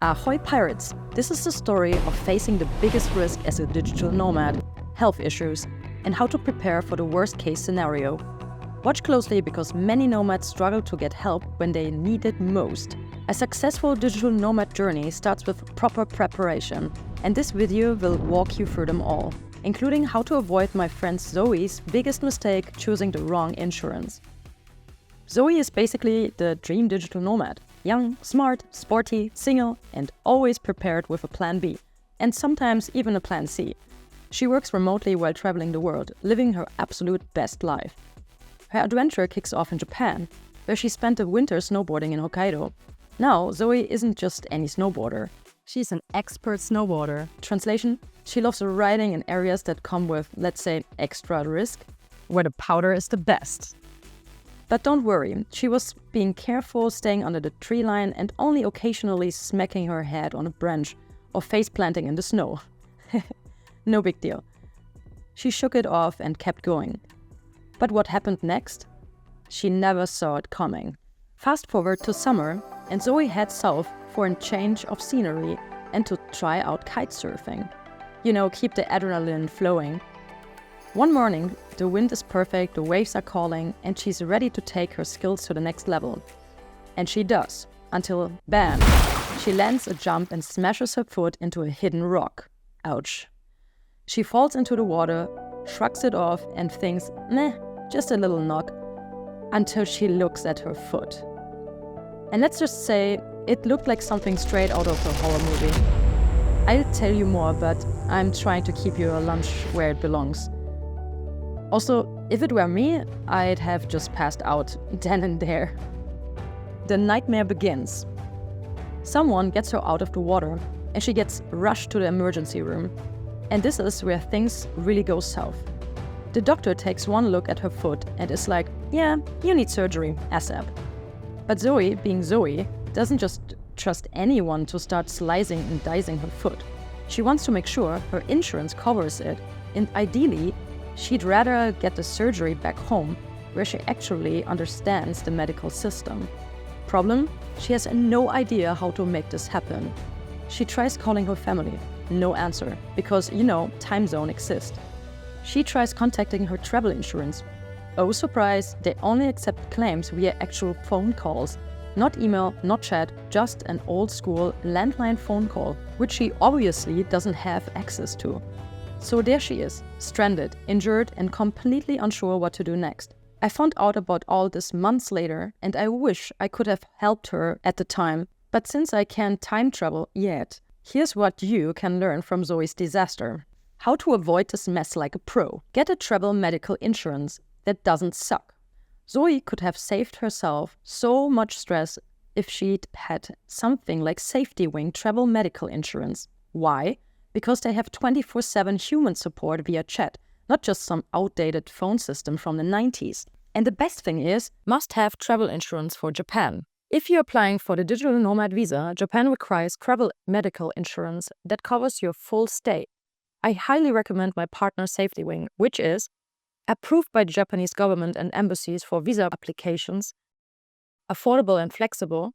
Ahoy pirates! This is the story of facing the biggest risk as a digital nomad, health issues, and how to prepare for the worst case scenario. Watch closely because many nomads struggle to get help when they need it most. A successful digital nomad journey starts with proper preparation, and this video will walk you through them all, including how to avoid my friend Zoe's biggest mistake, choosing the wrong insurance. Zoe is basically the dream digital nomad. Young, smart, sporty, single, and always prepared with a plan B, and sometimes even a plan C. She works remotely while traveling the world, living her absolute best life. Her adventure kicks off in Japan, where she spent the winter snowboarding in Hokkaido. Now, Zoe isn't just any snowboarder. She's an expert snowboarder. Translation: she loves riding in areas that come with, let's say, extra risk, where the powder is the best. But don't worry, she was being careful, staying under the tree line and only occasionally smacking her head on a branch or face planting in the snow. No big deal. She shook it off and kept going. But what happened next? She never saw it coming. Fast forward to summer, and Zoe heads south for a change of scenery and to try out kite surfing. You know, keep the adrenaline flowing. One morning, the wind is perfect, the waves are calling, and she's ready to take her skills to the next level. And she does, until bam! She lands a jump and smashes her foot into a hidden rock. Ouch. She falls into the water, shrugs it off, and thinks, meh, just a little knock, until she looks at her foot. And let's just say, it looked like something straight out of a horror movie. I'll tell you more, but I'm trying to keep your lunch where it belongs. Also, if it were me, I'd have just passed out then and there. The nightmare begins. Someone gets her out of the water and she gets rushed to the emergency room. And this is where things really go south. The doctor takes one look at her foot and is like, yeah, you need surgery, ASAP. But Zoe, being Zoe, doesn't just trust anyone to start slicing and dicing her foot. She wants to make sure her insurance covers it, and ideally, she'd rather get the surgery back home, where she actually understands the medical system. Problem? She has no idea how to make this happen. She tries calling her family. No answer, because, you know, time zone exists. She tries contacting her travel insurance. Oh surprise, they only accept claims via actual phone calls. Not email, not chat, just an old school landline phone call, which she obviously doesn't have access to. So there she is, stranded, injured, and completely unsure what to do next. I found out about all this months later, and I wish I could have helped her at the time. But since I can't time travel yet, here's what you can learn from Zoe's disaster. How to avoid this mess like a pro. Get a travel medical insurance that doesn't suck. Zoe could have saved herself so much stress if she'd had something like SafetyWing travel medical insurance. Why? Because they have 24/7 human support via chat, not just some outdated phone system from the 90s. And the best thing is, must have travel insurance for Japan. If you're applying for the digital nomad visa, Japan requires travel medical insurance that covers your full stay. I highly recommend my partner SafetyWing, which is approved by the Japanese government and embassies for visa applications, affordable and flexible,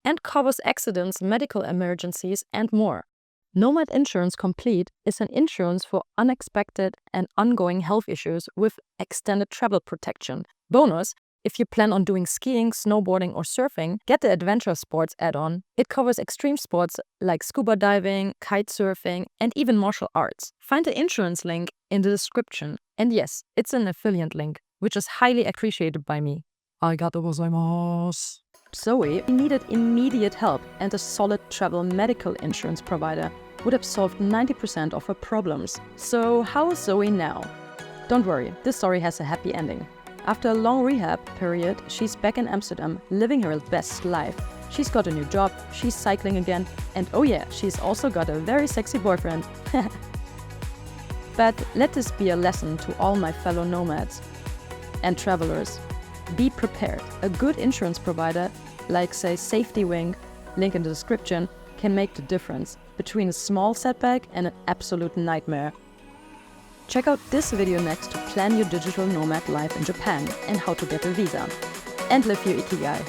and covers accidents, medical emergencies, and more. Nomad Insurance Complete is an insurance for unexpected and ongoing health issues with extended travel protection. Bonus, if you plan on doing skiing, snowboarding, or surfing, get the adventure sports add-on. It covers extreme sports like scuba diving, kite surfing, and even martial arts. Find the insurance link in the description. And yes, it's an affiliate link, which is highly appreciated by me. Arigatou gozaimasu. Zoe needed immediate help, and a solid travel medical insurance provider would have solved 90% of her problems. So how is Zoe now? Don't worry, this story has a happy ending. After a long rehab period, she's back in Amsterdam, living her best life. She's got a new job, she's cycling again, and oh yeah, she's also got a very sexy boyfriend. But let this be a lesson to all my fellow nomads and travelers. Be prepared. A good insurance provider, like say SafetyWing, link in the description, can make the difference between a small setback and an absolute nightmare. Check out this video next to plan your digital nomad life in Japan and how to get a visa. And live your ikigai.